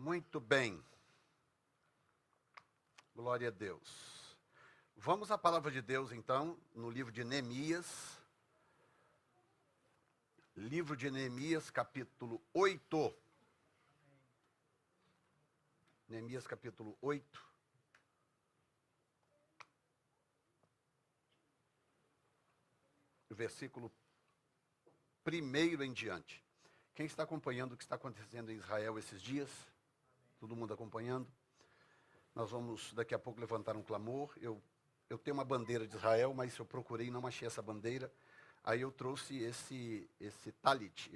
Muito bem. Glória a Deus. Vamos à palavra de Deus, então, no livro de Neemias. Livro de Neemias, capítulo 8. Neemias, capítulo 8. Versículo 1 em diante. Quem está acompanhando o que está acontecendo em Israel esses dias? Todo mundo acompanhando? Nós vamos daqui a pouco levantar um clamor. Eu tenho uma bandeira de Israel, mas eu procurei e não achei essa bandeira. Aí eu trouxe esse talit,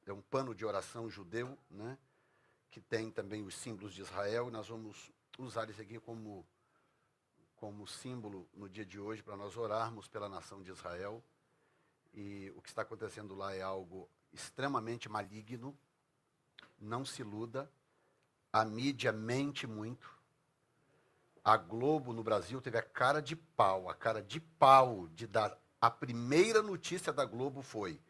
é um pano de oração judeu, né, que tem também os símbolos de Israel. E nós vamos usar isso aqui como símbolo no dia de hoje, para nós orarmos pela nação de Israel. E o que está acontecendo lá é algo extremamente maligno. Não se iluda. A mídia mente muito. A Globo no Brasil teve a cara de pau de dar. A primeira notícia da Globo foi: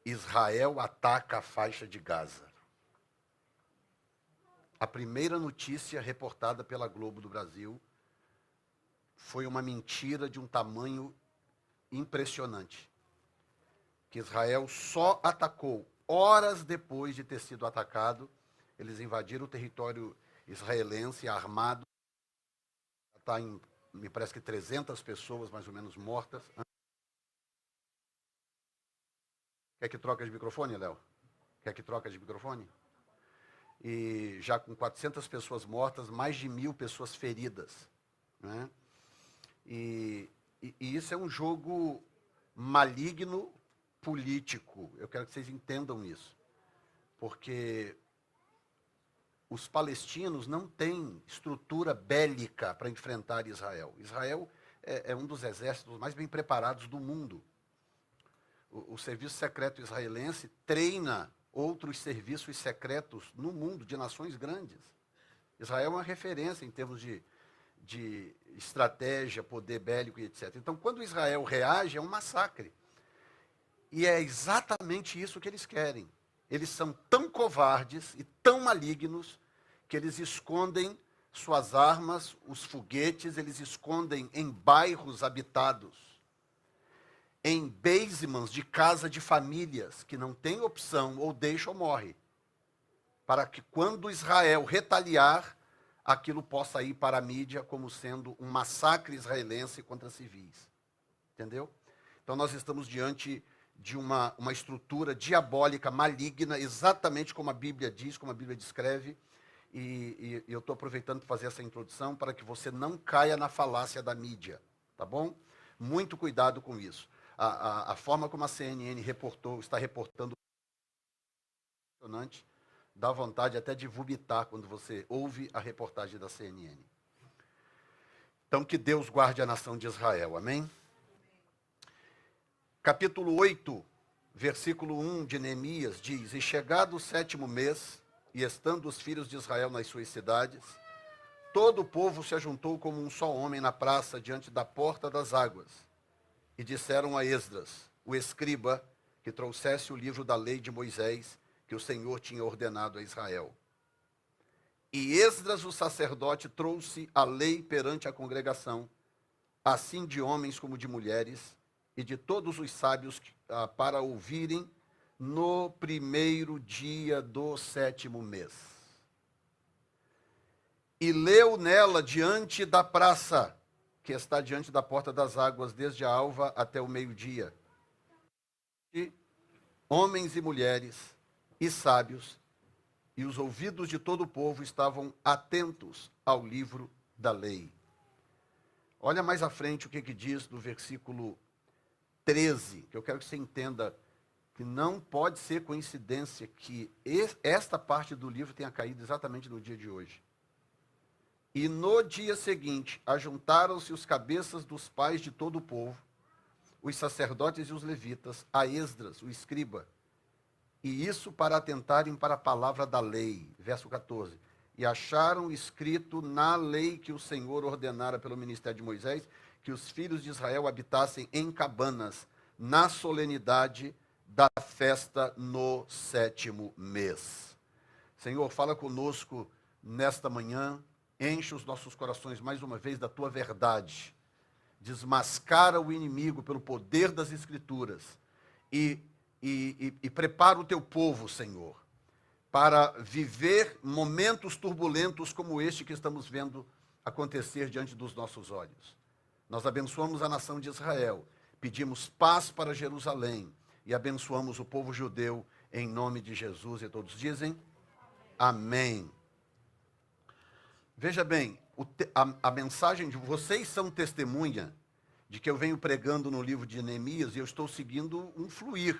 Israel ataca a faixa de Gaza. A primeira notícia reportada pela Globo do Brasil foi uma mentira de um tamanho impressionante. Que Israel só atacou horas depois de ter sido atacado. Eles invadiram o território israelense armado. Está em, me parece que 300 pessoas mais ou menos mortas. Quer que troque de microfone, Léo? Quer que troque de microfone? E já com 400 pessoas mortas, mais de 1.000 pessoas feridas, né? E isso é um jogo maligno político. Eu quero que vocês entendam isso. Porque os palestinos não têm estrutura bélica para enfrentar Israel. Israel é um dos exércitos mais bem preparados do mundo. O serviço secreto israelense treina outros serviços secretos no mundo, de nações grandes. Israel é uma referência em termos de estratégia, poder bélico e etc. Então, quando Israel reage, é um massacre. E é exatamente isso que eles querem. Eles são tão covardes e tão malignos que eles escondem suas armas, os foguetes, eles escondem em bairros habitados, em basements de casa de famílias que não têm opção, ou deixa ou morre, para que quando Israel retaliar, aquilo possa ir para a mídia como sendo um massacre israelense contra civis. Entendeu? Então nós estamos diante de uma estrutura diabólica, maligna, exatamente como a Bíblia diz, como a Bíblia descreve. E eu estou aproveitando para fazer essa introdução para que você não caia na falácia da mídia, tá bom? Muito cuidado com isso. A forma como a CNN está reportando, impressionante, dá vontade até de vomitar quando você ouve a reportagem da CNN. Então, que Deus guarde a nação de Israel, amém? Capítulo 8, versículo 1 de Neemias diz: E chegado o 7º mês, e estando os filhos de Israel nas suas cidades, todo o povo se ajuntou como um só homem na praça diante da porta das águas. E disseram a Esdras, o escriba, que trouxesse o livro da lei de Moisés, que o Senhor tinha ordenado a Israel. E Esdras, o sacerdote, trouxe a lei perante a congregação, assim de homens como de mulheres, e de todos os sábios, para ouvirem no primeiro dia do 7º mês. E leu nela diante da praça, que está diante da porta das águas, desde a alva até o meio-dia. E homens e mulheres e sábios, e os ouvidos de todo o povo estavam atentos ao livro da lei. Olha mais à frente o que diz no versículo 13, que eu quero que você entenda que não pode ser coincidência que esta parte do livro tenha caído exatamente no dia de hoje. E no dia seguinte, ajuntaram-se os cabeças dos pais de todo o povo, os sacerdotes e os levitas, a Esdras, o escriba, e isso para atentarem para a palavra da lei. Verso 14. E acharam escrito na lei que o Senhor ordenara pelo ministério de Moisés, que os filhos de Israel habitassem em cabanas, na solenidade da festa no 7º mês. Senhor, fala conosco nesta manhã, enche os nossos corações mais uma vez da tua verdade. Desmascara o inimigo pelo poder das Escrituras e prepara o teu povo, Senhor, para viver momentos turbulentos como este que estamos vendo acontecer diante dos nossos olhos. Nós abençoamos a nação de Israel, pedimos paz para Jerusalém e abençoamos o povo judeu em nome de Jesus. E todos dizem amém. Veja bem, a mensagem de vocês são testemunha de que eu venho pregando no livro de Neemias e eu estou seguindo um fluir,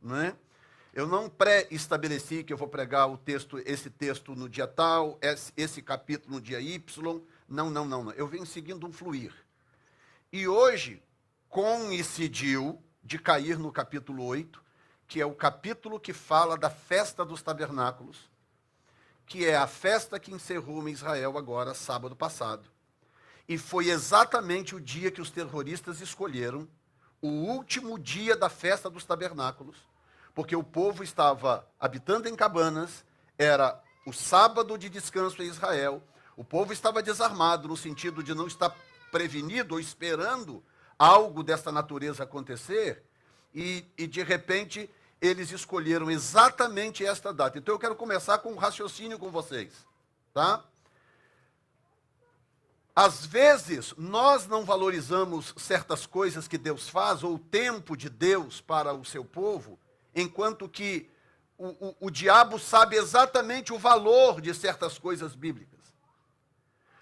não é? Eu não pré-estabeleci que eu vou pregar esse texto no dia tal, esse capítulo no dia Y. Não. Eu venho seguindo um fluir. E hoje coincidiu de cair no capítulo 8, que é o capítulo que fala da festa dos tabernáculos, que é a festa que encerrou em Israel agora, sábado passado. E foi exatamente o dia que os terroristas escolheram, o último dia da festa dos tabernáculos, porque o povo estava habitando em cabanas, era o sábado de descanso em Israel, o povo estava desarmado, no sentido de não estar prevenido ou esperando algo dessa natureza acontecer, e de repente eles escolheram exatamente esta data. Então eu quero começar com um raciocínio com vocês, tá? Às vezes, nós não valorizamos certas coisas que Deus faz, ou o tempo de Deus para o seu povo, enquanto que o diabo sabe exatamente o valor de certas coisas bíblicas.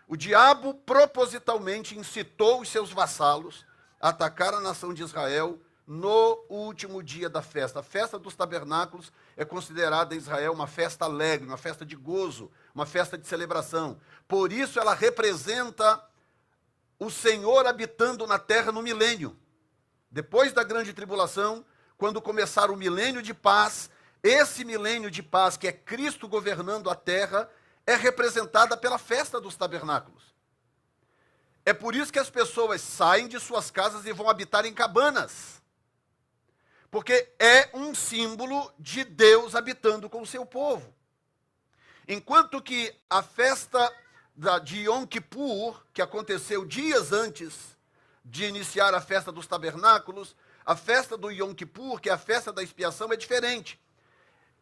O diabo propositalmente incitou os seus vassalos a atacar a nação de Israel no último dia da festa. A festa dos tabernáculos é considerada em Israel uma festa alegre, uma festa de gozo, uma festa de celebração. Por isso ela representa o Senhor habitando na terra no milênio. Depois da grande tribulação, quando começar o milênio de paz, esse milênio de paz, que é Cristo governando a terra, é representada pela festa dos tabernáculos. É por isso que as pessoas saem de suas casas e vão habitar em cabanas. Porque é um símbolo de Deus habitando com o seu povo. Enquanto que a festa de Yom Kippur, que aconteceu dias antes de iniciar a festa dos tabernáculos, a festa do Yom Kippur, que é a festa da expiação, é diferente.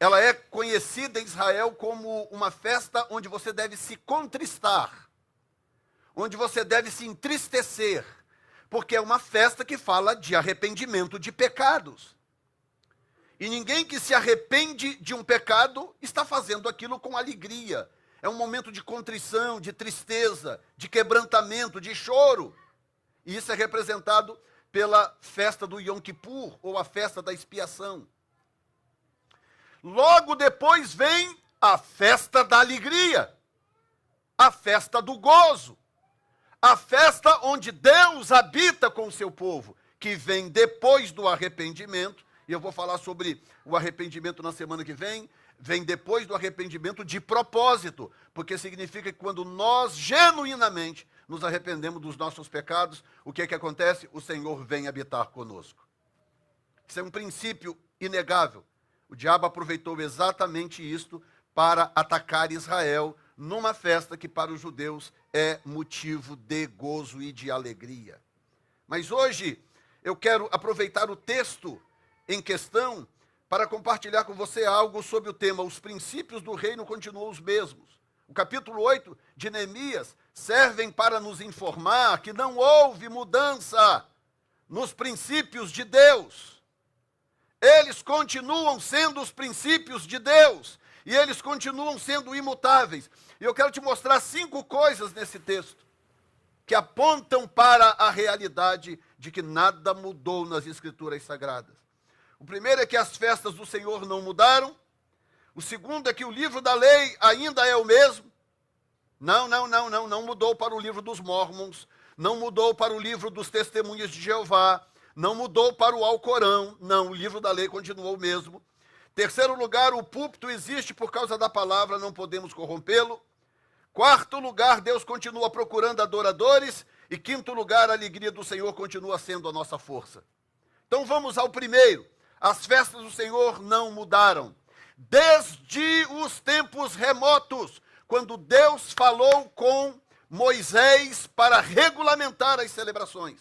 Ela é conhecida em Israel como uma festa onde você deve se contristar, onde você deve se entristecer, porque é uma festa que fala de arrependimento de pecados. E ninguém que se arrepende de um pecado está fazendo aquilo com alegria. É um momento de contrição, de tristeza, de quebrantamento, de choro. E isso é representado pela festa do Yom Kippur, ou a festa da expiação. Logo depois vem a festa da alegria, a festa do gozo, a festa onde Deus habita com o seu povo, que vem depois do arrependimento, e eu vou falar sobre o arrependimento na semana que vem depois do arrependimento de propósito, porque significa que quando nós genuinamente nos arrependemos dos nossos pecados, o que é que acontece? O Senhor vem habitar conosco. Isso é um princípio inegável. O diabo aproveitou exatamente isto para atacar Israel numa festa que para os judeus é motivo de gozo e de alegria. Mas hoje eu quero aproveitar o texto em questão para compartilhar com você algo sobre o tema: os princípios do reino continuam os mesmos. O capítulo 8 de Neemias servem para nos informar que não houve mudança nos princípios de Deus. Eles continuam sendo os princípios de Deus e eles continuam sendo imutáveis. E eu quero te mostrar 5 coisas nesse texto que apontam para a realidade de que nada mudou nas Escrituras Sagradas. O primeiro é que as festas do Senhor não mudaram. O segundo é que o livro da lei ainda é o mesmo. Não mudou para o livro dos Mormons, não mudou para o livro dos Testemunhas de Jeová, não mudou para o Alcorão. Não, o livro da lei continuou o mesmo. Terceiro lugar, o púlpito existe por causa da palavra, não podemos corrompê-lo. Quarto lugar, Deus continua procurando adoradores. E quinto lugar, a alegria do Senhor continua sendo a nossa força. Então vamos ao primeiro. As festas do Senhor não mudaram. Desde os tempos remotos, quando Deus falou com Moisés para regulamentar as celebrações.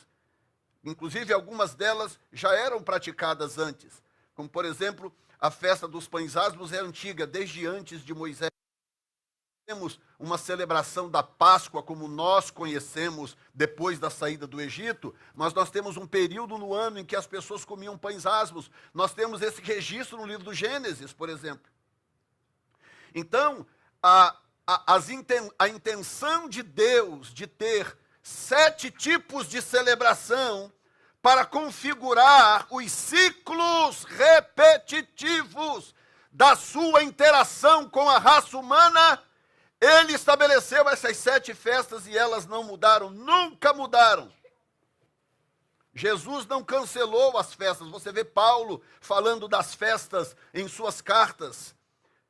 Inclusive, algumas delas já eram praticadas antes. Como, por exemplo, a festa dos pães asmos é antiga, desde antes de Moisés. Temos uma celebração da Páscoa, como nós conhecemos depois da saída do Egito, mas nós temos um período no ano em que as pessoas comiam pães asmos. Nós temos esse registro no livro do Gênesis, por exemplo. Então, a intenção de Deus de ter 7 tipos de celebração para configurar os ciclos repetitivos da sua interação com a raça humana, ele estabeleceu essas 7 festas e elas não mudaram, nunca mudaram. Jesus não cancelou as festas. Você vê Paulo falando das festas em suas cartas.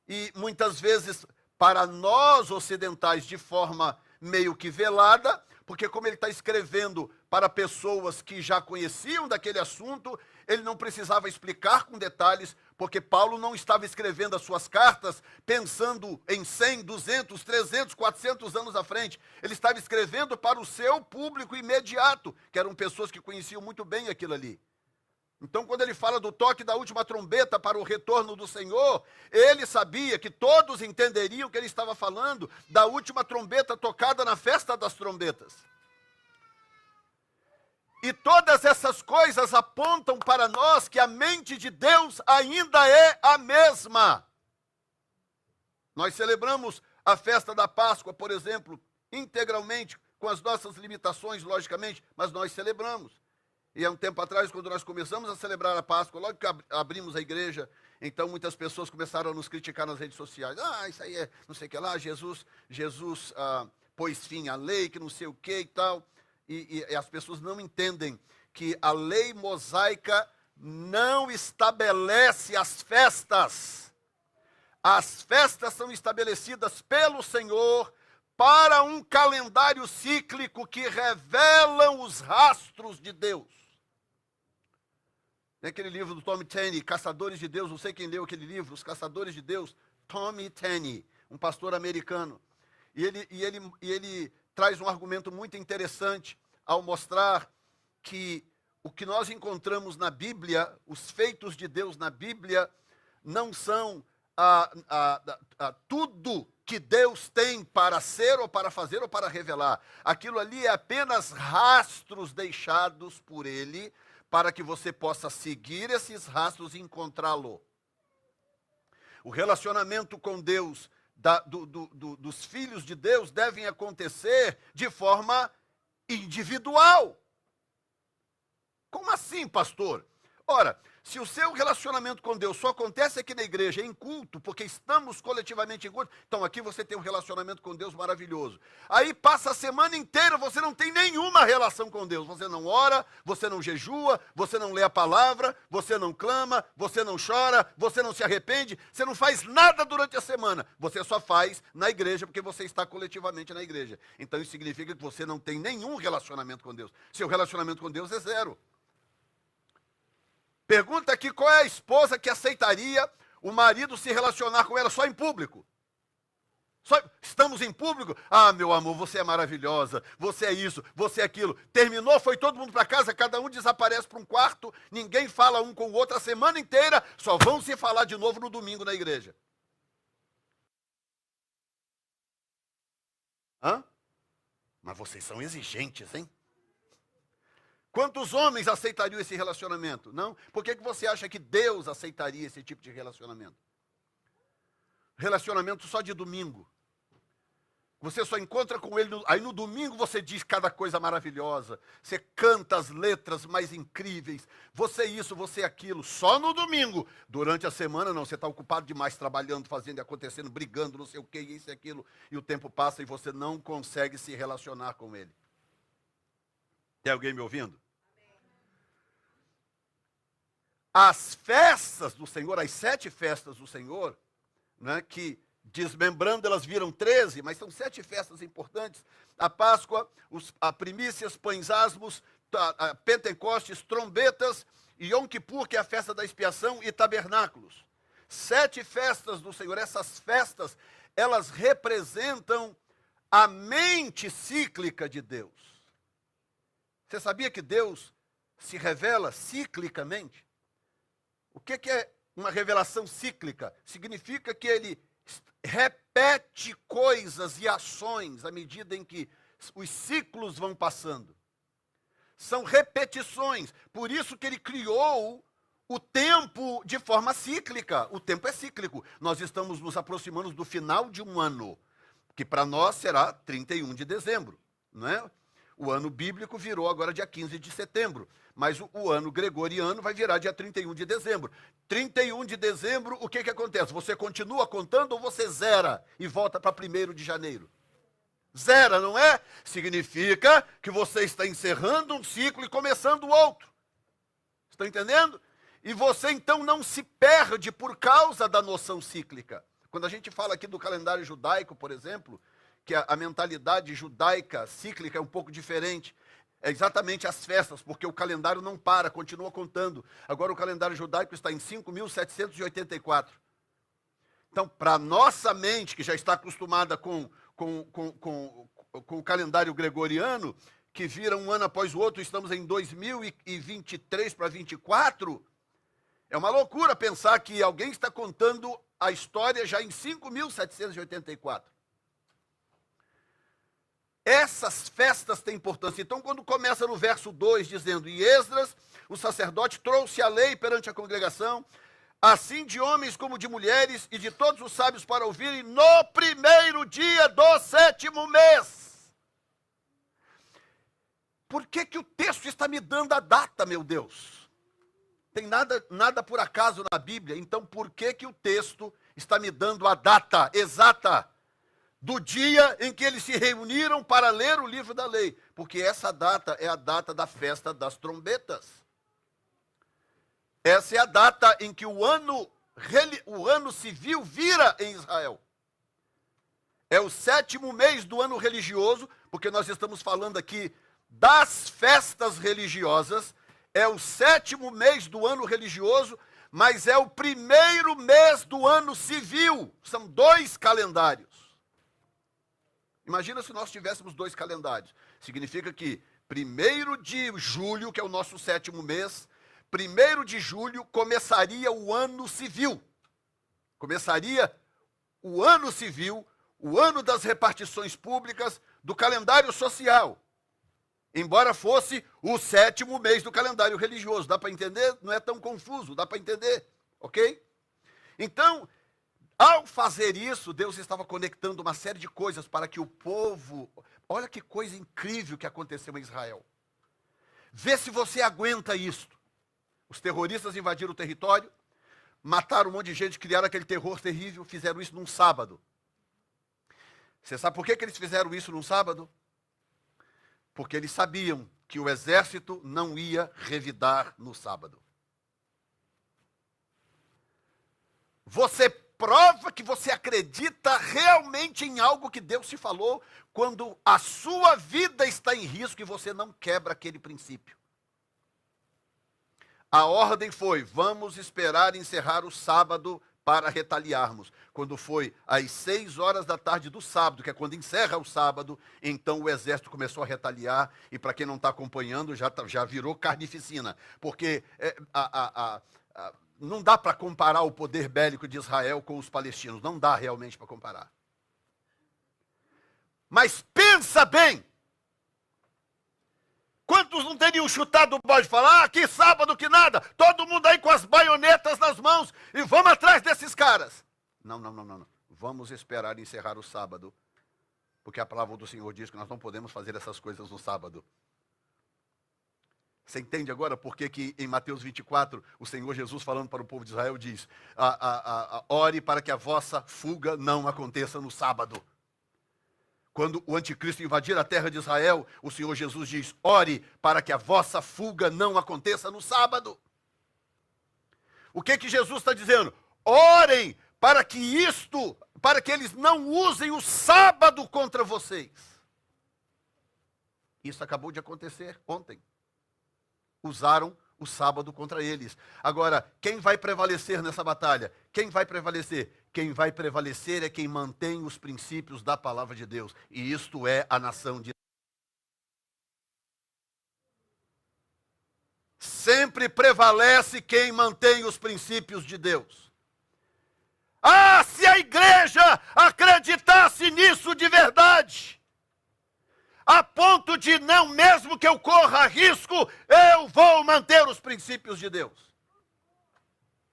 E muitas vezes, para nós ocidentais, de forma meio que velada, porque como ele está escrevendo para pessoas que já conheciam daquele assunto, ele não precisava explicar com detalhes, porque Paulo não estava escrevendo as suas cartas pensando em 100, 200, 300, 400 anos à frente. Ele estava escrevendo para o seu público imediato, que eram pessoas que conheciam muito bem aquilo ali. Então, quando ele fala do toque da última trombeta para o retorno do Senhor, ele sabia que todos entenderiam que ele estava falando da última trombeta tocada na festa das trombetas. E todas essas coisas apontam para nós que a mente de Deus ainda é a mesma. Nós celebramos a festa da Páscoa, por exemplo, integralmente, com as nossas limitações, logicamente, mas nós celebramos. E há um tempo atrás, quando nós começamos a celebrar a Páscoa, logo que abrimos a igreja, então muitas pessoas começaram a nos criticar nas redes sociais. Isso aí é não sei o que lá, Jesus pôs fim à lei, que não sei o que e tal. E as pessoas não entendem que a lei mosaica não estabelece as festas. As festas são estabelecidas pelo Senhor para um calendário cíclico que revelam os rastros de Deus. Tem aquele livro do Tommy Tenney, Caçadores de Deus, não sei quem leu aquele livro, Os Caçadores de Deus, Tommy Tenney, um pastor americano. E ele traz um argumento muito interessante ao mostrar que o que nós encontramos na Bíblia, os feitos de Deus na Bíblia, não são tudo que Deus tem para ser ou para fazer ou para revelar. Aquilo ali é apenas rastros deixados por Ele para que você possa seguir esses rastros e encontrá-lo. O relacionamento com Deus, dos filhos de Deus, devem acontecer de forma individual. Como assim, pastor? Ora, se o seu relacionamento com Deus só acontece aqui na igreja, em culto, porque estamos coletivamente em culto, então aqui você tem um relacionamento com Deus maravilhoso. Aí passa a semana inteira, você não tem nenhuma relação com Deus. Você não ora, você não jejua, você não lê a palavra, você não clama, você não chora, você não se arrepende, você não faz nada durante a semana. Você só faz na igreja porque você está coletivamente na igreja. Então isso significa que você não tem nenhum relacionamento com Deus. Seu relacionamento com Deus é zero. Pergunta aqui qual é a esposa que aceitaria o marido se relacionar com ela só em público. Estamos em público? Meu amor, você é maravilhosa, você é isso, você é aquilo. Terminou, foi todo mundo para casa, cada um desaparece para um quarto, ninguém fala um com o outro a semana inteira, só vão se falar de novo no domingo na igreja. Mas vocês são exigentes, hein? Quantos homens aceitariam esse relacionamento? Não? Por que você acha que Deus aceitaria esse tipo de relacionamento? Relacionamento só de domingo. Você só encontra com ele, aí no domingo você diz cada coisa maravilhosa. Você canta as letras mais incríveis. Você isso, você aquilo. Só no domingo. Durante a semana não, você está ocupado demais trabalhando, fazendo e acontecendo, brigando, não sei o que, isso e aquilo. E o tempo passa e você não consegue se relacionar com ele. Tem alguém me ouvindo? As festas do Senhor, as 7 festas do Senhor, né, que desmembrando elas viram 13, mas são 7 festas importantes. A Páscoa, a primícias, pães asmos, a Pentecostes, trombetas, e Yom Kippur, que é a festa da expiação, e tabernáculos. 7 festas do Senhor. Essas festas, elas representam a mente cíclica de Deus. Você sabia que Deus se revela ciclicamente? O que é uma revelação cíclica? Significa que ele repete coisas e ações à medida em que os ciclos vão passando. São repetições. Por isso que ele criou o tempo de forma cíclica. O tempo é cíclico. Nós estamos nos aproximando do final de um ano, que para nós será 31 de dezembro, não é? O ano bíblico virou agora dia 15 de setembro, mas o ano gregoriano vai virar dia 31 de dezembro. 31 de dezembro, o que acontece? Você continua contando ou você zera e volta para 1º de janeiro? Zera, não é? Significa que você está encerrando um ciclo e começando outro. Estão entendendo? E você então não se perde por causa da noção cíclica. Quando a gente fala aqui do calendário judaico, por exemplo, que a mentalidade judaica cíclica é um pouco diferente. É exatamente as festas, porque o calendário não para, continua contando. Agora o calendário judaico está em 5.784. Então, para a nossa mente, que já está acostumada com o calendário gregoriano, que vira um ano após o outro, estamos em 2023 para 24, é uma loucura pensar que alguém está contando a história já em 5.784. Essas festas têm importância. Então, quando começa no verso 2, dizendo, e Esdras, o sacerdote, trouxe a lei perante a congregação, assim de homens como de mulheres, e de todos os sábios para ouvirem, no 1º dia do 7º mês. Por que o texto está me dando a data, meu Deus? Tem nada por acaso na Bíblia, então por que o texto está me dando a data exata do dia em que eles se reuniram para ler o livro da lei? Porque essa data é a data da festa das trombetas. Essa é a data em que o ano civil vira em Israel. É o 7º mês do ano religioso, porque nós estamos falando aqui das festas religiosas. É o 7º mês do ano religioso, mas é o 1º mês do ano civil. São 2 calendários. Imagina se nós tivéssemos 2 calendários. Significa que 1º de julho, que é o nosso 7º mês, 1º de julho começaria o ano civil. Começaria o ano civil, o ano das repartições públicas, do calendário social. Embora fosse o 7º mês do calendário religioso. Dá para entender? Não é tão confuso, dá para entender, ok? Então, ao fazer isso, Deus estava conectando uma série de coisas para que o povo... Olha que coisa incrível que aconteceu em Israel. Vê se você aguenta isto. Os terroristas invadiram o território, mataram um monte de gente, criaram aquele terror terrível, fizeram isso num sábado. Você sabe por que eles fizeram isso num sábado? Porque eles sabiam que o exército não ia revidar no sábado. Você prova que você acredita realmente em algo que Deus te falou quando a sua vida está em risco e você não quebra aquele princípio. A ordem foi, vamos esperar encerrar o sábado para retaliarmos. Quando foi às 6 horas da tarde do sábado, que é quando encerra o sábado, então o exército começou a retaliar, e para quem não está acompanhando, já virou carnificina. Porque não dá para comparar o poder bélico de Israel com os palestinos, não dá realmente para comparar. Mas pensa bem, quantos não teriam chutado o balde e falar, que sábado que nada, todo mundo aí com as baionetas nas mãos e vamos atrás desses caras. Não. Vamos esperar encerrar o sábado, porque a palavra do Senhor diz que nós não podemos fazer essas coisas no sábado. Você entende agora por que em Mateus 24, o Senhor Jesus falando para o povo de Israel diz, ore para que a vossa fuga não aconteça no sábado. Quando o anticristo invadir a terra de Israel, o Senhor Jesus diz, ore para que a vossa fuga não aconteça no sábado. O que Jesus está dizendo? Orem para que eles não usem o sábado contra vocês. Isso acabou de acontecer ontem. Usaram o sábado contra eles. Agora, quem vai prevalecer nessa batalha? Quem vai prevalecer? Quem vai prevalecer é quem mantém os princípios da palavra de Deus. E isto é a nação de sempre prevalece quem mantém os princípios de Deus. Ah, se a igreja acreditasse nisso de verdade, a ponto de não, mesmo que eu corra risco, eu vou manter os princípios de Deus.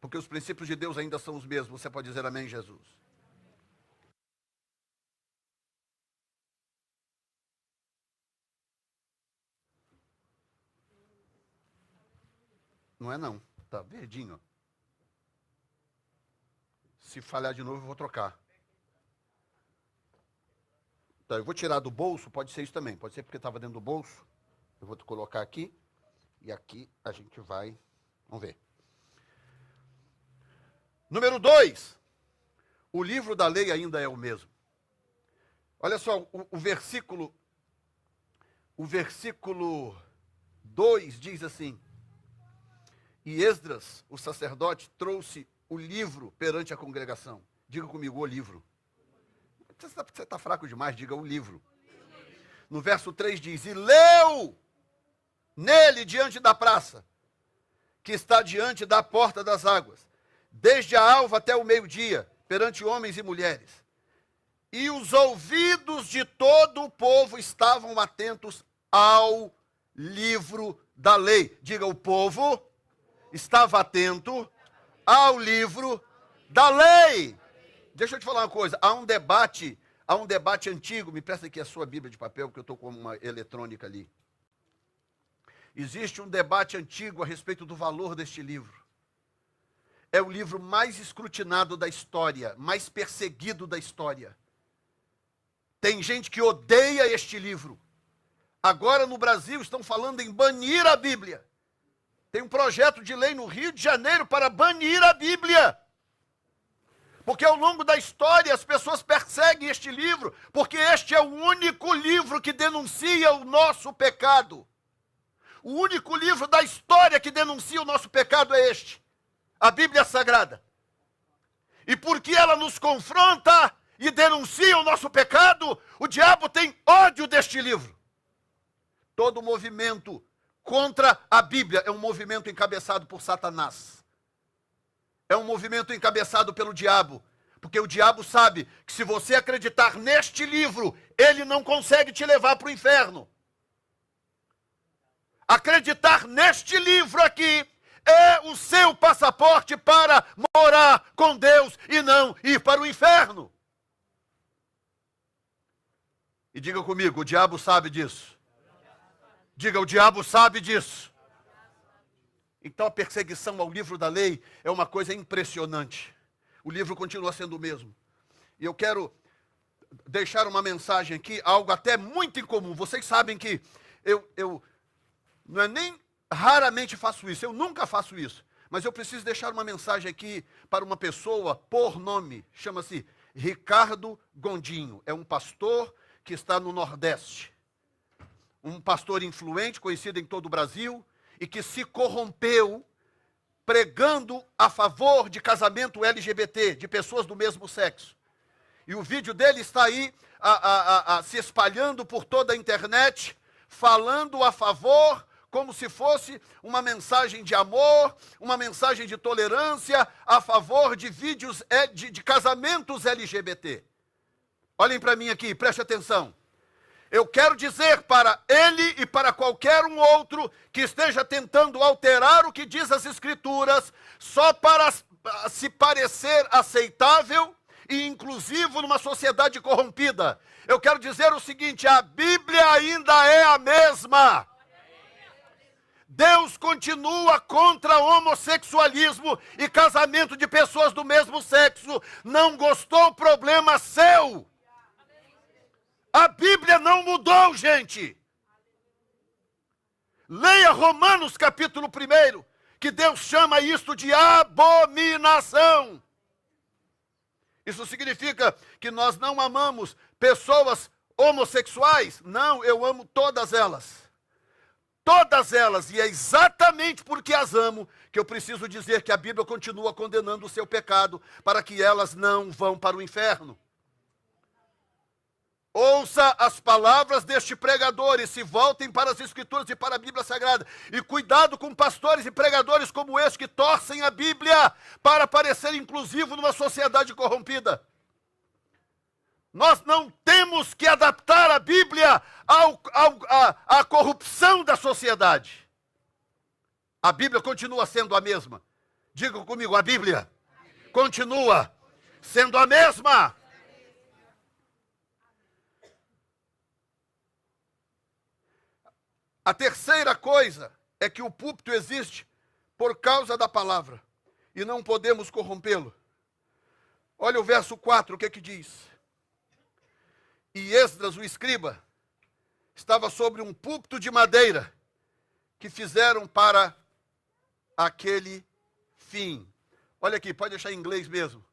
Porque os princípios de Deus ainda são os mesmos. Você pode dizer amém, Jesus? Não é não, tá verdinho. Se falhar de novo, eu vou trocar. Então, eu vou tirar do bolso, pode ser isso também. Pode ser porque estava dentro do bolso. Eu vou te colocar aqui. E aqui a gente vai... Vamos ver. Número 2. O livro da lei ainda é o mesmo. Olha só, o versículo 2 diz assim: e Esdras, o sacerdote, trouxe o livro perante a congregação. Diga comigo, o livro. Você está fraco demais, diga o livro. No verso 3 diz, e leu nele diante da praça, que está diante da porta das águas, desde a alva até o meio-dia, perante homens e mulheres. E os ouvidos de todo o povo estavam atentos ao livro da lei. Diga, o povo estava atento ao livro da lei. Deixa eu te falar uma coisa, há um debate antigo, me presta aqui a sua Bíblia de papel, porque eu estou com uma eletrônica ali. Existe um debate antigo a respeito do valor deste livro. É o livro mais escrutinado da história, mais perseguido da história. Tem gente que odeia este livro. Agora no Brasil estão falando em banir a Bíblia. Tem um projeto de lei no Rio de Janeiro para banir a Bíblia. Porque ao longo da história as pessoas perseguem este livro, porque este é o único livro que denuncia o nosso pecado. O único livro da história que denuncia o nosso pecado é este, a Bíblia Sagrada. E porque ela nos confronta e denuncia o nosso pecado, o diabo tem ódio deste livro. Todo movimento contra a Bíblia é um movimento encabeçado por Satanás. É um movimento encabeçado pelo diabo, porque o diabo sabe que se você acreditar neste livro, ele não consegue te levar para o inferno. Acreditar neste livro aqui é o seu passaporte para morar com Deus e não ir para o inferno. E diga comigo, o diabo sabe disso. Diga, o diabo sabe disso. Então a perseguição ao livro da lei é uma coisa impressionante. O livro continua sendo o mesmo. E eu quero deixar uma mensagem aqui, algo até muito incomum. Vocês sabem que eu não é nem raramente faço isso, eu nunca faço isso. Mas eu preciso deixar uma mensagem aqui para uma pessoa por nome. Chama-se Ricardo Gondinho. É um pastor que está no Nordeste. Um pastor influente, conhecido em todo o Brasil, e que se corrompeu pregando a favor de casamento LGBT, de pessoas do mesmo sexo. E o vídeo dele está aí se espalhando por toda a internet, falando a favor, como se fosse uma mensagem de amor, uma mensagem de tolerância, a favor de vídeos de casamentos LGBT. Olhem para mim aqui, preste atenção. Eu quero dizer para ele e para qualquer um outro que esteja tentando alterar o que diz as Escrituras só para se parecer aceitável e inclusivo numa sociedade corrompida. Eu quero dizer o seguinte, a Bíblia ainda é a mesma. Deus continua contra o homossexualismo e casamento de pessoas do mesmo sexo. Não gostou, problema seu. A Bíblia não mudou, gente. Leia Romanos capítulo 1, que Deus chama isto de abominação. Isso significa que nós não amamos pessoas homossexuais? Não, eu amo todas elas. todas elas, e é exatamente porque as amo, que eu preciso dizer que a Bíblia continua condenando o seu pecado, para que elas não vão para o inferno. Ouça as palavras deste pregador e se voltem para as Escrituras e para a Bíblia Sagrada. E cuidado com pastores e pregadores como este que torcem a Bíblia para parecer inclusivo numa sociedade corrompida. Nós não temos que adaptar a Bíblia à corrupção da sociedade. A Bíblia continua sendo a mesma. Diga comigo, a Bíblia continua sendo a mesma. A terceira coisa é que o púlpito existe por causa da palavra e não podemos corrompê-lo. Olha o verso 4, o que é que diz? E Esdras, o escriba, estava sobre um púlpito de madeira que fizeram para aquele fim. Olha aqui, pode deixar em inglês mesmo.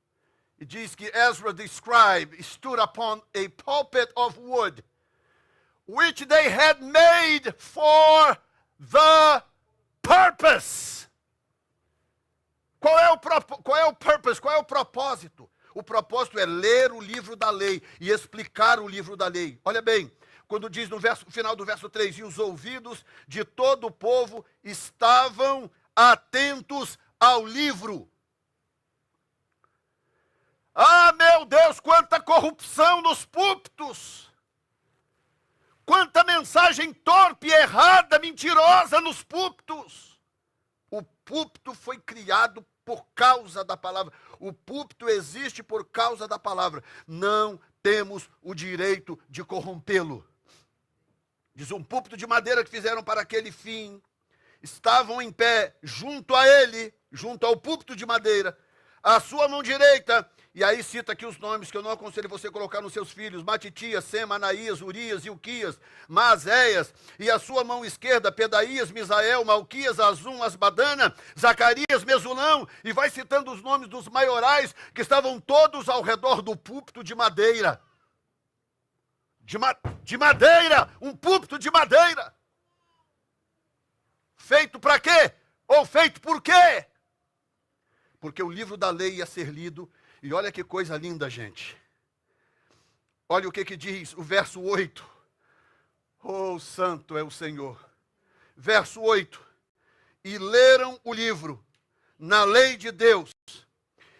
E diz que Ezra the scribe stood upon a pulpit of wood, which they had made for the purpose. Qual é o purpose? Qual é o propósito? O propósito é ler o livro da lei e explicar o livro da lei. Olha bem, quando diz no final do verso 3, e os ouvidos de todo o povo estavam atentos ao livro. Ah, meu Deus, quanta corrupção nos púlpitos! Quanta mensagem torpe, errada, mentirosa nos púlpitos. O púlpito foi criado por causa da palavra. O púlpito existe por causa da palavra. Não temos o direito de corrompê-lo. Diz um púlpito de madeira que fizeram para aquele fim. Estavam em pé junto a ele, junto ao púlpito de madeira, a sua mão direita. E aí cita aqui os nomes que eu não aconselho você colocar nos seus filhos: Matitias, Sema, Anaías, Urias, Ilquias, Maazéias, e a sua mão esquerda, Pedaías, Misael, Malquias, Azum, Asbadana, Zacarias, Mesulão, e vai citando os nomes dos maiorais que estavam todos ao redor do púlpito de madeira. De madeira, um púlpito de madeira. Feito para quê? Ou feito por quê? Porque o livro da lei ia ser lido. E olha que coisa linda, gente. Olha o que diz o verso 8. Oh, santo é o Senhor. Verso 8. E leram o livro na lei de Deus,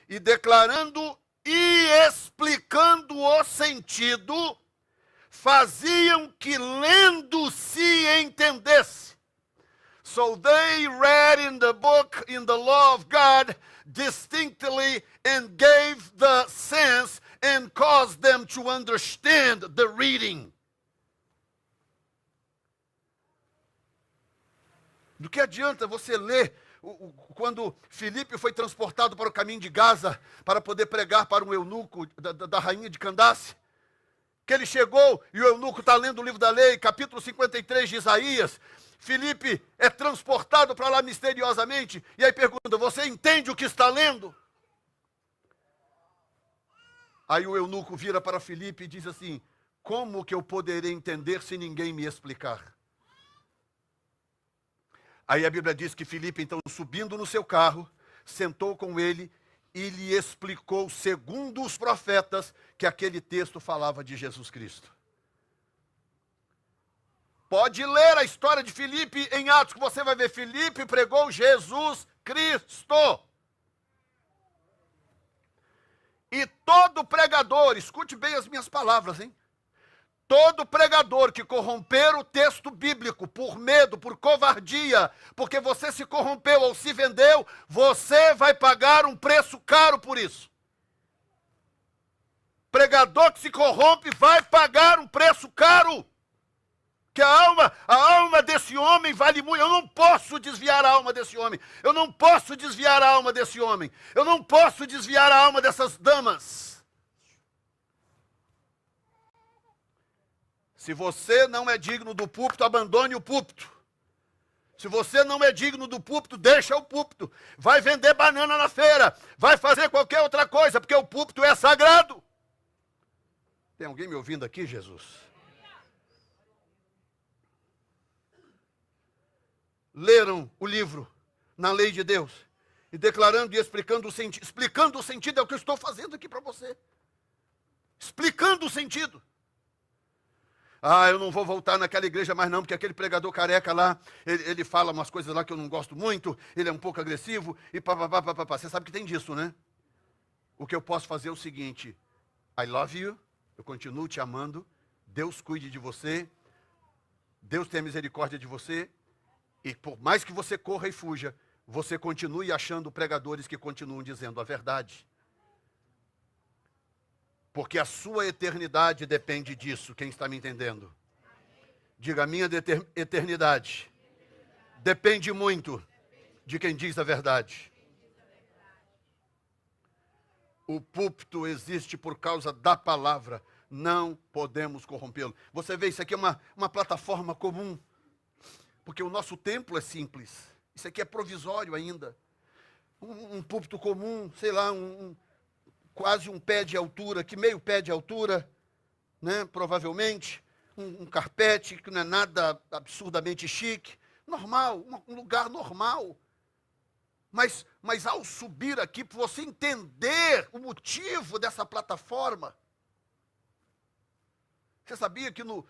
e declarando e explicando o sentido, faziam que lendo se entendesse. So they read in the book, in the law of God, distinctly, and gave the sense and caused them to understand the reading. Do que adianta você ler quando Filipe foi transportado para o caminho de Gaza para poder pregar para um eunuco da rainha de Candace? Que ele chegou e o eunuco está lendo o livro da lei, capítulo 53 de Isaías. Filipe é transportado para lá misteriosamente, e aí pergunta: você entende o que está lendo? Aí o eunuco vira para Filipe e diz assim: como que eu poderei entender se ninguém me explicar? Aí a Bíblia diz que Filipe, então, subindo no seu carro, sentou com ele e lhe explicou, segundo os profetas, que aquele texto falava de Jesus Cristo. Pode ler a história de Filipe em Atos, que você vai ver. Filipe pregou Jesus Cristo. E todo pregador, escute bem as minhas palavras, hein? Todo pregador que corromper o texto bíblico por medo, por covardia, porque você se corrompeu ou se vendeu, você vai pagar um preço caro por isso. Pregador que se corrompe vai pagar um preço caro. Que a alma desse homem vale muito. Eu não posso desviar a alma desse homem. Eu não posso desviar a alma desse homem. Eu não posso desviar a alma dessas damas. Se você não é digno do púlpito, abandone o púlpito. Se você não é digno do púlpito, deixa o púlpito. Vai vender banana na feira. Vai fazer qualquer outra coisa, porque o púlpito é sagrado. Tem alguém me ouvindo aqui, Jesus? leram o livro na lei de Deus e declarando e explicando o sentido é o que eu estou fazendo aqui para você. Explicando o sentido. Ah, eu não vou voltar naquela igreja mais não, porque aquele pregador careca lá, ele fala umas coisas lá que eu não gosto muito, ele é um pouco agressivo, e papapá. Você sabe que tem disso, né? O que eu posso fazer é o seguinte: I love you, eu continuo te amando, Deus cuide de você, Deus tenha misericórdia de você, e por mais que você corra e fuja, você continue achando pregadores que continuam dizendo a verdade. Porque a sua eternidade depende disso. Quem está me entendendo? Diga, a minha eternidade depende muito de quem diz a verdade. O púlpito existe por causa da palavra. Não podemos corrompê-lo. Você vê, isso aqui é uma plataforma comum. Porque o nosso templo é simples. Isso aqui é provisório ainda. Um púlpito comum, sei lá, quase um pé de altura, que meio pé de altura, né, provavelmente, um carpete que não é nada absurdamente chique, normal, um lugar normal. Mas ao subir aqui, para você entender o motivo dessa plataforma, você sabia que no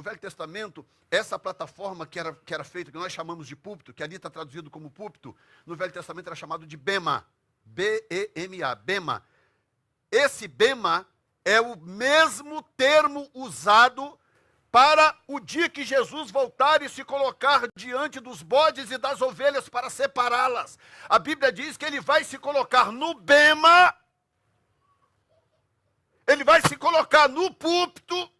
Velho Testamento, essa plataforma que era feita, que nós chamamos de púlpito, que ali está traduzido como púlpito, no Velho Testamento era chamado de bema. B-E-M-A, bema. Esse bema é o mesmo termo usado para o dia que Jesus voltar e se colocar diante dos bodes e das ovelhas para separá-las. A Bíblia diz que ele vai se colocar no bema, ele vai se colocar no púlpito,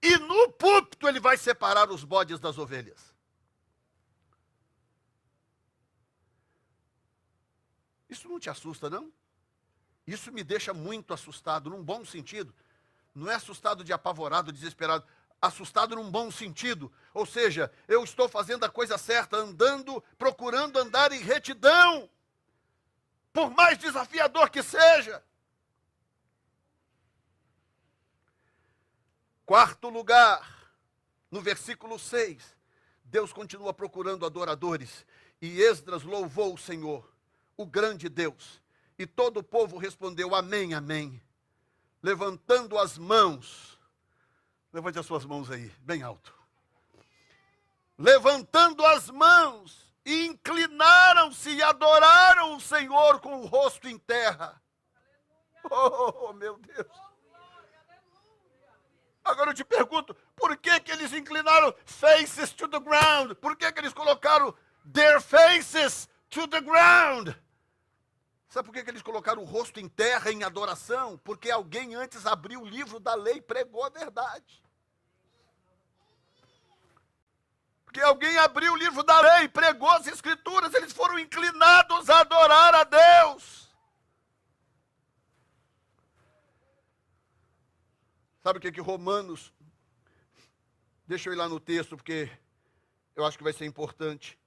e no púlpito ele vai separar os bodes das ovelhas. Isso não te assusta, não? Isso me deixa muito assustado, num bom sentido. Não é assustado de apavorado, desesperado. Assustado num bom sentido. Ou seja, eu estou fazendo a coisa certa, andando, procurando andar em retidão. Por mais desafiador que seja. Quarto lugar, no versículo 6. Deus continua procurando adoradores. E Esdras louvou o Senhor, o grande Deus. E todo o povo respondeu, amém, amém. Levantando as mãos. Levante as suas mãos aí, bem alto. Levantando as mãos, e inclinaram-se e adoraram o Senhor com o rosto em terra. Oh, meu Deus. Agora eu te pergunto, por que eles inclinaram faces to the ground? Por que eles colocaram their faces to the ground? Sabe por que eles colocaram o rosto em terra em adoração? Porque alguém antes abriu o livro da lei e pregou a verdade. Porque alguém abriu o livro da lei, pregou as escrituras, eles foram inclinados a adorar a Deus. Sabe o que Romanos... Deixa eu ir lá no texto, porque eu acho que vai ser importante.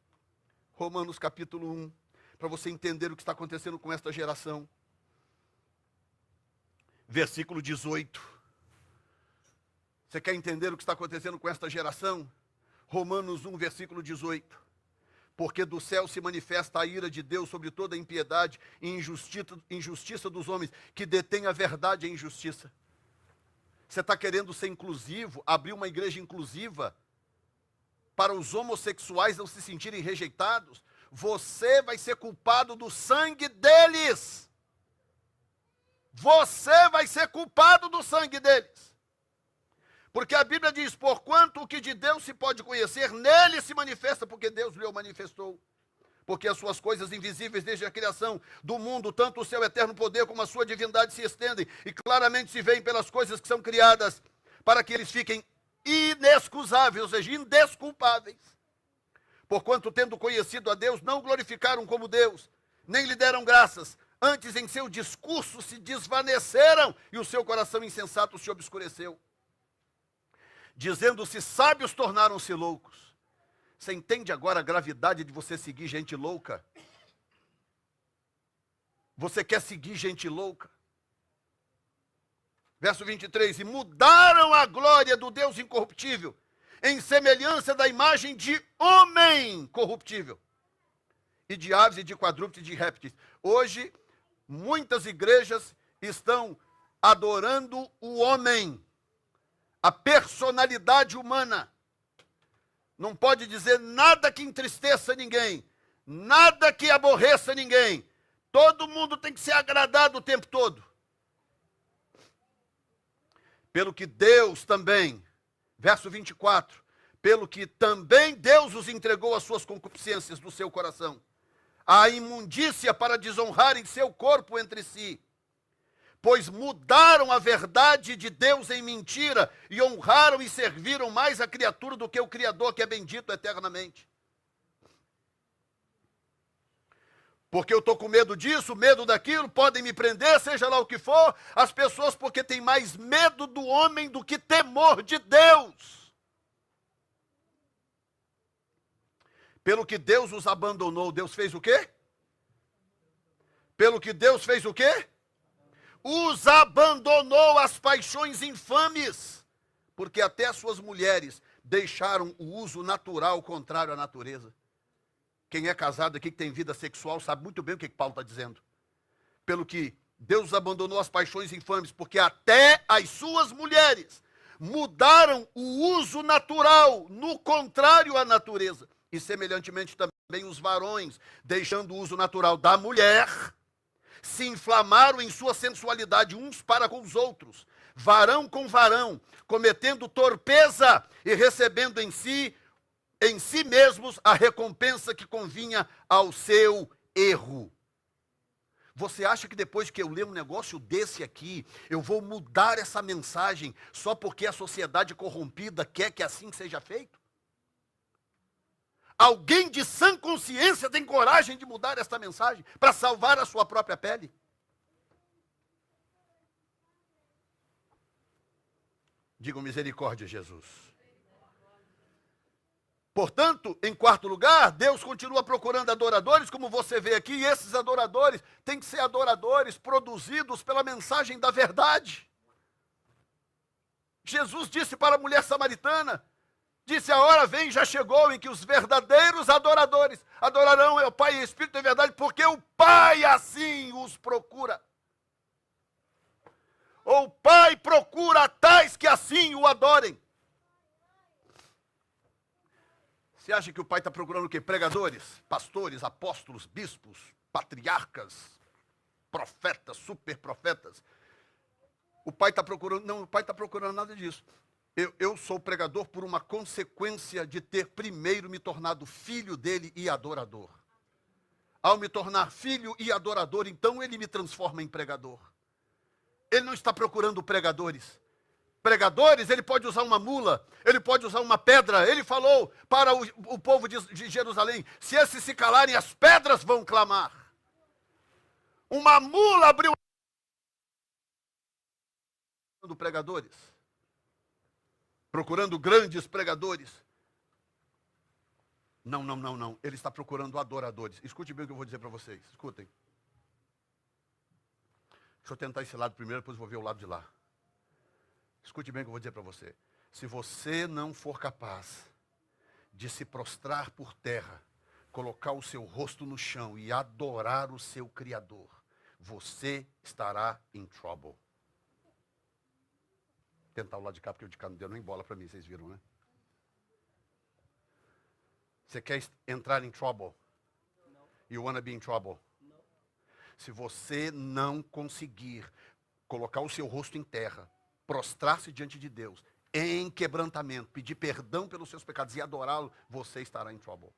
Romanos capítulo 1. Para você entender o que está acontecendo com esta geração. Versículo 18. Você quer entender o que está acontecendo com esta geração? Romanos 1, versículo 18. Porque do céu se manifesta a ira de Deus sobre toda a impiedade e injustiça dos homens, que detêm a verdade e a injustiça. Você está querendo ser inclusivo, abrir uma igreja inclusiva, para os homossexuais não se sentirem rejeitados? Você vai ser culpado do sangue deles. Você vai ser culpado do sangue deles. Porque a Bíblia diz, porquanto o que de Deus se pode conhecer, nele se manifesta, porque Deus lhe o manifestou. Porque as suas coisas invisíveis desde a criação do mundo, tanto o seu eterno poder como a sua divindade se estendem, e claramente se veem pelas coisas que são criadas, para que eles fiquem inexcusáveis, ou seja, indesculpáveis. Porquanto, tendo conhecido a Deus, não o glorificaram como Deus, nem lhe deram graças. Antes, em seu discurso, se desvaneceram, e o seu coração insensato se obscureceu. Dizendo-se sábios, tornaram-se loucos. Você entende agora a gravidade de você seguir gente louca? Você quer seguir gente louca? Verso 23, e mudaram a glória do Deus incorruptível, em semelhança da imagem de homem corruptível, e de aves, e de quadrúpedes, e de répteis. Hoje, muitas igrejas estão adorando o homem, a personalidade humana. Não pode dizer nada que entristeça ninguém, nada que aborreça ninguém. Todo mundo tem que ser agradado o tempo todo. Pelo que Deus também, verso 24, pelo que também Deus os entregou às suas concupiscências do seu coração, a imundícia para desonrarem seu corpo entre si, pois mudaram a verdade de Deus em mentira e honraram e serviram mais a criatura do que o Criador, que é bendito eternamente. Porque eu estou com medo disso, medo daquilo, podem me prender, seja lá o que for, as pessoas porque têm mais medo do homem do que temor de Deus. Pelo que Deus os abandonou, Deus fez o quê? Pelo que Deus fez o quê? Os abandonou às paixões infames, porque até as suas mulheres deixaram o uso natural contrário à natureza. Quem é casado aqui, que tem vida sexual, sabe muito bem o que Paulo está dizendo. Pelo que Deus os abandonou às paixões infames, porque até as suas mulheres mudaram o uso natural, no contrário à natureza. E semelhantemente também os varões, deixando o uso natural da mulher, se inflamaram em sua sensualidade uns para com os outros, varão com varão, cometendo torpeza e recebendo em si mesmos a recompensa que convinha ao seu erro. Você acha que depois que eu ler um negócio desse aqui, eu vou mudar essa mensagem só porque a sociedade corrompida quer que assim seja feito? Alguém de sã consciência tem coragem de mudar esta mensagem para salvar a sua própria pele? Digam misericórdia, Jesus. Portanto, em quarto lugar, Deus continua procurando adoradores, como você vê aqui, e esses adoradores têm que ser adoradores produzidos pela mensagem da verdade. Jesus disse para a mulher samaritana, disse, a hora vem, já chegou, em que os verdadeiros adoradores adorarão o Pai e Espírito em verdade, porque o Pai assim os procura. O Pai procura tais que assim o adorem. Você acha que o Pai está procurando o quê? Pregadores, pastores, apóstolos, bispos, patriarcas, profetas, superprofetas? O Pai está procurando, não, o Pai está procurando nada disso. Eu sou pregador por uma consequência de ter primeiro me tornado filho dele e adorador. Ao me tornar filho e adorador, então ele me transforma em pregador. Ele não está procurando pregadores. Pregadores, ele pode usar uma mula, ele pode usar uma pedra. Ele falou para o povo de Jerusalém, se esses se calarem, as pedras vão clamar. Uma mula abriu pregadores. Procurando grandes pregadores. Não. Ele está procurando adoradores. Escute bem o que eu vou dizer para vocês. Escutem. Deixa eu tentar esse lado primeiro, depois vou ver o lado de lá. Escute bem o que eu vou dizer para você. Se você não for capaz de se prostrar por terra, colocar o seu rosto no chão e adorar o seu Criador, você estará em trouble. Tentar o lado de cá, porque o de cá não deu nem bola para mim, vocês viram, né? Você quer entrar em trouble? Não. You wanna be in trouble? Não. Se você não conseguir colocar o seu rosto em terra, prostrar-se diante de Deus, em quebrantamento, pedir perdão pelos seus pecados e adorá-lo, você estará em trouble.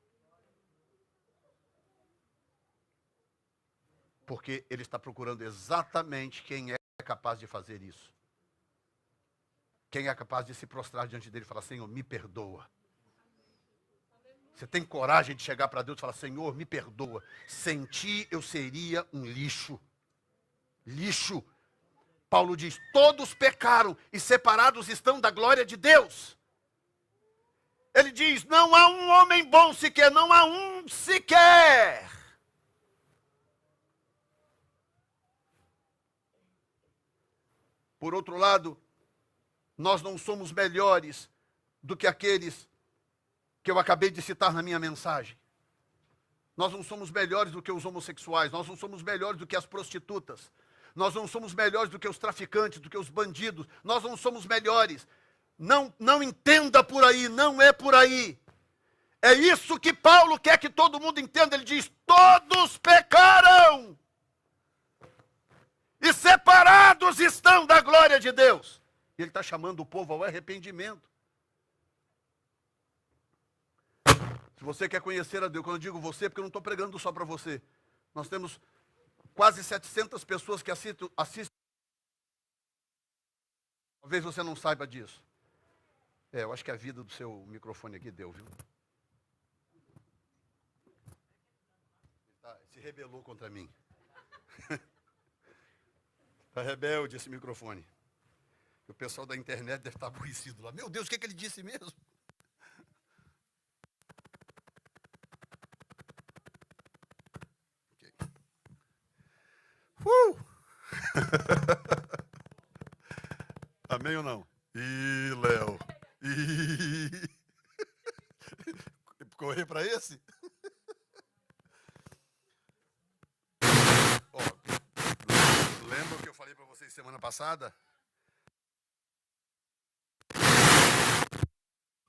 Porque ele está procurando exatamente quem é capaz de fazer isso. Quem é capaz de se prostrar diante dele e falar, Senhor, me perdoa. Você tem coragem de chegar para Deus e falar, Senhor, me perdoa. Sem ti eu seria um lixo. Lixo. Paulo diz, todos pecaram e separados estão da glória de Deus. Ele diz, não há um homem bom sequer, não há um sequer. Por outro lado, nós não somos melhores do que aqueles que eu acabei de citar na minha mensagem. Nós não somos melhores do que os homossexuais, nós não somos melhores do que as prostitutas, nós não somos melhores do que os traficantes, do que os bandidos, nós não somos melhores. Não entenda por aí, não é por aí. É isso que Paulo quer que todo mundo entenda. Ele diz: todos pecaram e separados estão da glória de Deus. Ele está chamando o povo ao arrependimento. Se você quer conhecer a Deus, quando eu digo você, porque eu não estou pregando só para você. Nós temos quase 700 pessoas que assistem. Talvez você não saiba disso. Eu acho que a vida do seu microfone aqui deu, viu? Se rebelou contra mim. Está rebelde esse microfone. O pessoal da internet deve estar aborrecido lá. Meu Deus, o que ele disse mesmo? Amém ou não? Ih, Léo. Correr para esse? Lembra o que eu falei para vocês semana passada?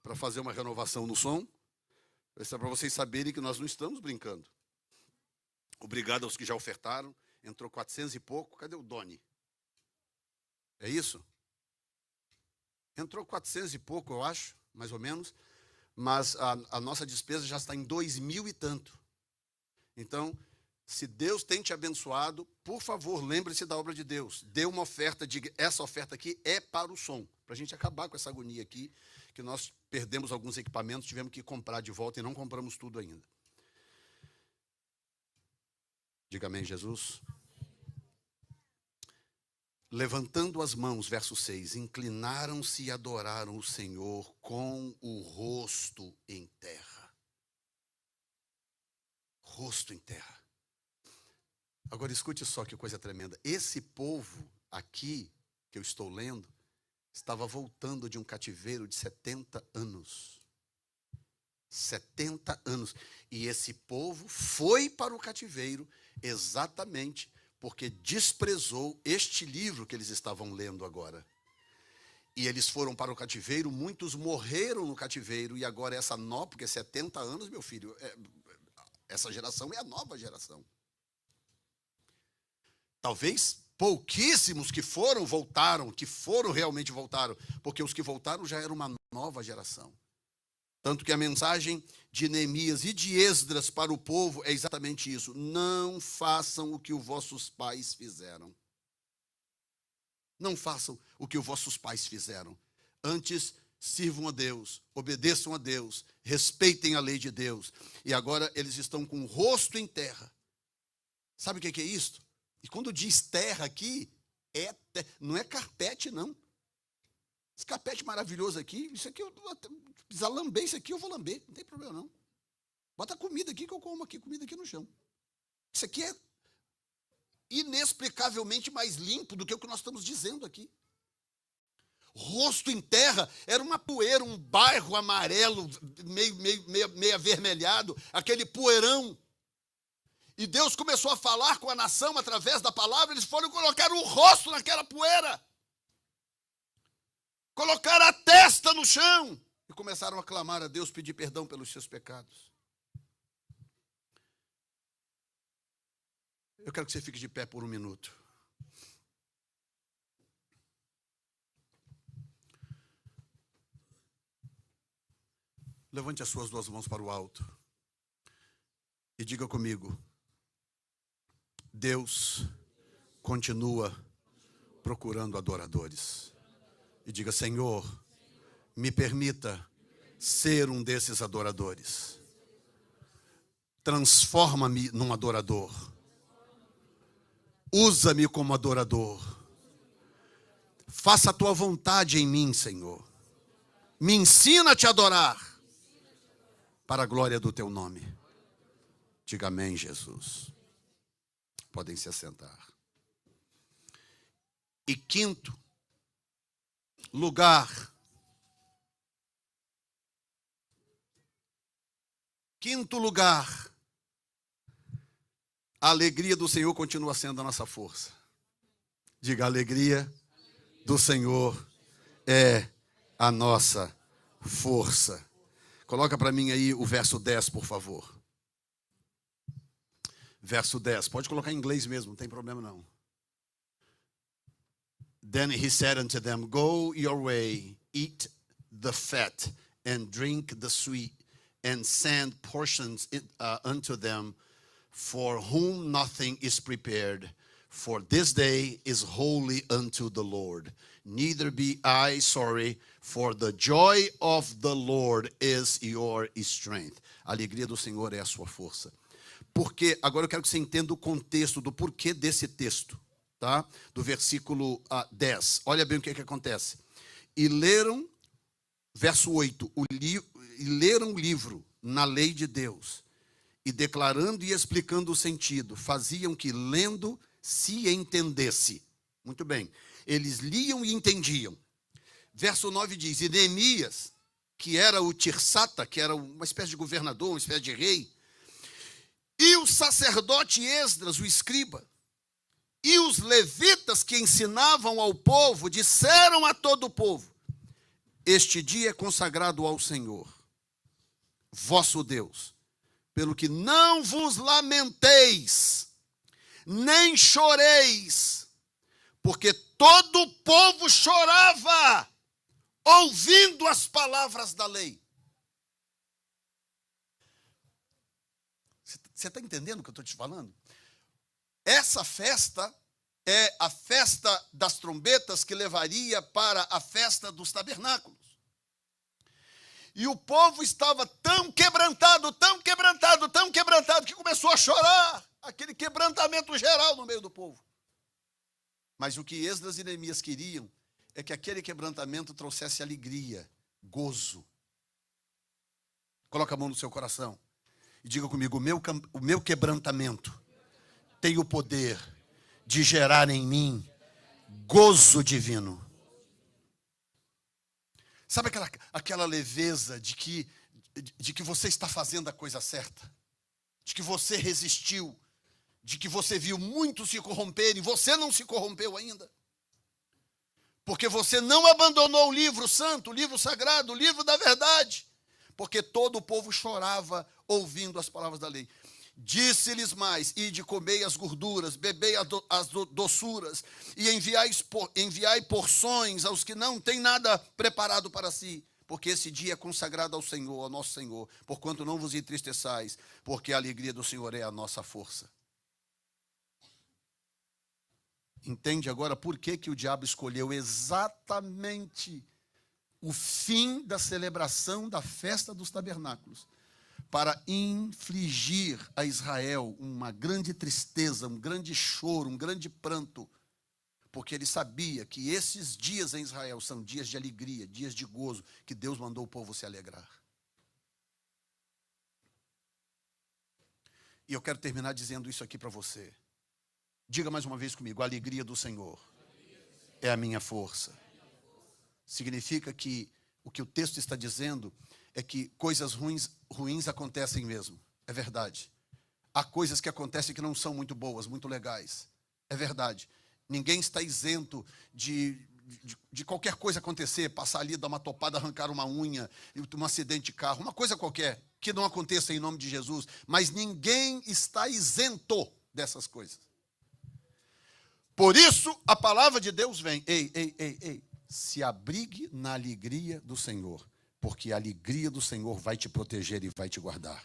Para fazer uma renovação no som. Isso é para vocês saberem que nós não estamos brincando. Obrigado aos que já ofertaram. Entrou 400 e pouco. Cadê o Doni? É isso? Entrou 400 e pouco, eu acho, mais ou menos. Mas a nossa despesa já está em 2.000 e tanto. Então, se Deus tem te abençoado, por favor, lembre-se da obra de Deus. Dê uma oferta, diga: essa oferta aqui é para o som. Para a gente acabar com essa agonia aqui, que nós perdemos alguns equipamentos, tivemos que comprar de volta e não compramos tudo ainda. Diga amém, Jesus. Levantando as mãos, verso 6, inclinaram-se e adoraram o Senhor com o rosto em terra. Rosto em terra. Agora escute só que coisa tremenda. Esse povo aqui, que eu estou lendo, estava voltando de um cativeiro de 70 anos. 70 anos. E esse povo foi para o cativeiro exatamente porque desprezou este livro que eles estavam lendo agora. E eles foram para o cativeiro, muitos morreram no cativeiro, e agora essa nova, porque 70 anos, meu filho, essa geração é a nova geração. Talvez pouquíssimos que realmente voltaram, porque os que voltaram já eram uma nova geração. Tanto que a mensagem de Neemias e de Esdras para o povo é exatamente isso: não façam o que os vossos pais fizeram. Não façam o que os vossos pais fizeram. Antes, sirvam a Deus, obedeçam a Deus, respeitem a lei de Deus. E agora eles estão com o rosto em terra. Sabe o que é isto? E quando diz terra aqui, não é carpete, não. Esse carpete maravilhoso aqui, isso aqui, precisar lamber isso aqui, eu vou lamber, não tem problema não. Bota comida aqui que eu como aqui, comida aqui no chão. Isso aqui é inexplicavelmente mais limpo do que o que nós estamos dizendo aqui. Rosto em terra era uma poeira, um bairro amarelo, meio avermelhado, aquele poeirão. E Deus começou a falar com a nação através da palavra, eles foram colocar o rosto naquela poeira. Colocaram a testa no chão e começaram a clamar a Deus, pedir perdão pelos seus pecados. Eu quero que você fique de pé por um minuto. Levante as suas duas mãos para o alto e diga comigo: Deus continua procurando adoradores. E diga: Senhor, me permita ser um desses adoradores. Transforma-me num adorador. Usa-me como adorador. Faça a tua vontade em mim, Senhor. Me ensina a te adorar para a glória do teu nome. Diga amém, Jesus. Podem se assentar. E quinto lugar, Quinto lugar, a alegria do Senhor continua sendo a nossa força. Diga, a alegria do Senhor é a nossa força. Coloca para mim aí o verso 10, por favor. Verso 10. Pode colocar em inglês mesmo, não tem problema não. Then he said unto them, Go your way, eat the fat, and drink the sweet, and send portions unto them, for whom nothing is prepared. For this day is holy unto the Lord. Neither be I sorry, for the joy of the Lord is your strength. A alegria do Senhor é a sua força. Porque, agora eu quero que você entenda o contexto do porquê desse texto, tá? Do versículo 10. Olha bem o que acontece. E leram, verso 8, e leram o livro na lei de Deus, e declarando e explicando o sentido, faziam que lendo se entendesse. Muito bem. Eles liam e entendiam. Verso 9 diz, e Neemias, que era o Tirsata, que era uma espécie de governador, uma espécie de rei, e o sacerdote Esdras, o escriba, e os levitas que ensinavam ao povo, disseram a todo o povo, este dia é consagrado ao Senhor, vosso Deus, pelo que não vos lamenteis, nem choreis, porque todo o povo chorava, ouvindo as palavras da lei. Você está entendendo o que eu estou te falando? Essa festa é a festa das trombetas que levaria para a festa dos tabernáculos. E o povo estava tão quebrantado, que começou a chorar. Aquele quebrantamento geral no meio do povo. Mas o que Esdras e Neemias queriam é que aquele quebrantamento trouxesse alegria, gozo. Coloca a mão no seu coração e diga comigo, o meu quebrantamento tem o poder de gerar em mim gozo divino. Sabe aquela leveza de que você está fazendo a coisa certa? De que você resistiu? De que você viu muitos se corromperem, você não se corrompeu ainda? Porque você não abandonou o livro santo, o livro sagrado, o livro da verdade. Porque todo o povo chorava ouvindo as palavras da lei. Disse-lhes mais, ide comei as gorduras, bebei as doçuras, e enviai porções aos que não têm nada preparado para si, porque esse dia é consagrado ao Senhor, ao nosso Senhor, porquanto não vos entristeçais, porque a alegria do Senhor é a nossa força. Entende agora por que o diabo escolheu exatamente o fim da celebração da festa dos tabernáculos? Para infligir a Israel uma grande tristeza, um grande choro, um grande pranto, porque ele sabia que esses dias em Israel são dias de alegria, dias de gozo, que Deus mandou o povo se alegrar. E eu quero terminar dizendo isso aqui para você. Diga mais uma vez comigo, a alegria do Senhor é a minha força. Significa que o que o texto está dizendo é que coisas ruins acontecem mesmo. É verdade. Há coisas que acontecem que não são muito boas, muito legais. É verdade. Ninguém está isento de qualquer coisa acontecer, passar ali, dar uma topada, arrancar uma unha, um acidente de carro, uma coisa qualquer, que não aconteça em nome de Jesus. Mas ninguém está isento dessas coisas. Por isso, a palavra de Deus vem. Ei, se abrigue na alegria do Senhor, porque a alegria do Senhor vai te proteger e vai te guardar.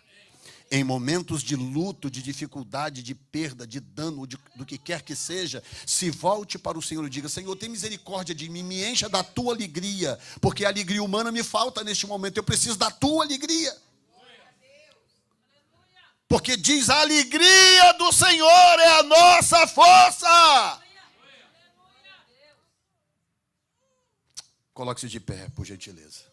Em momentos de luto, de dificuldade, de perda, de dano, do que quer que seja, se volte para o Senhor e diga, Senhor, tem misericórdia de mim, me encha da tua alegria, porque a alegria humana me falta neste momento, eu preciso da tua alegria. Porque diz, a alegria do Senhor é a nossa força. Coloque-se de pé, por gentileza.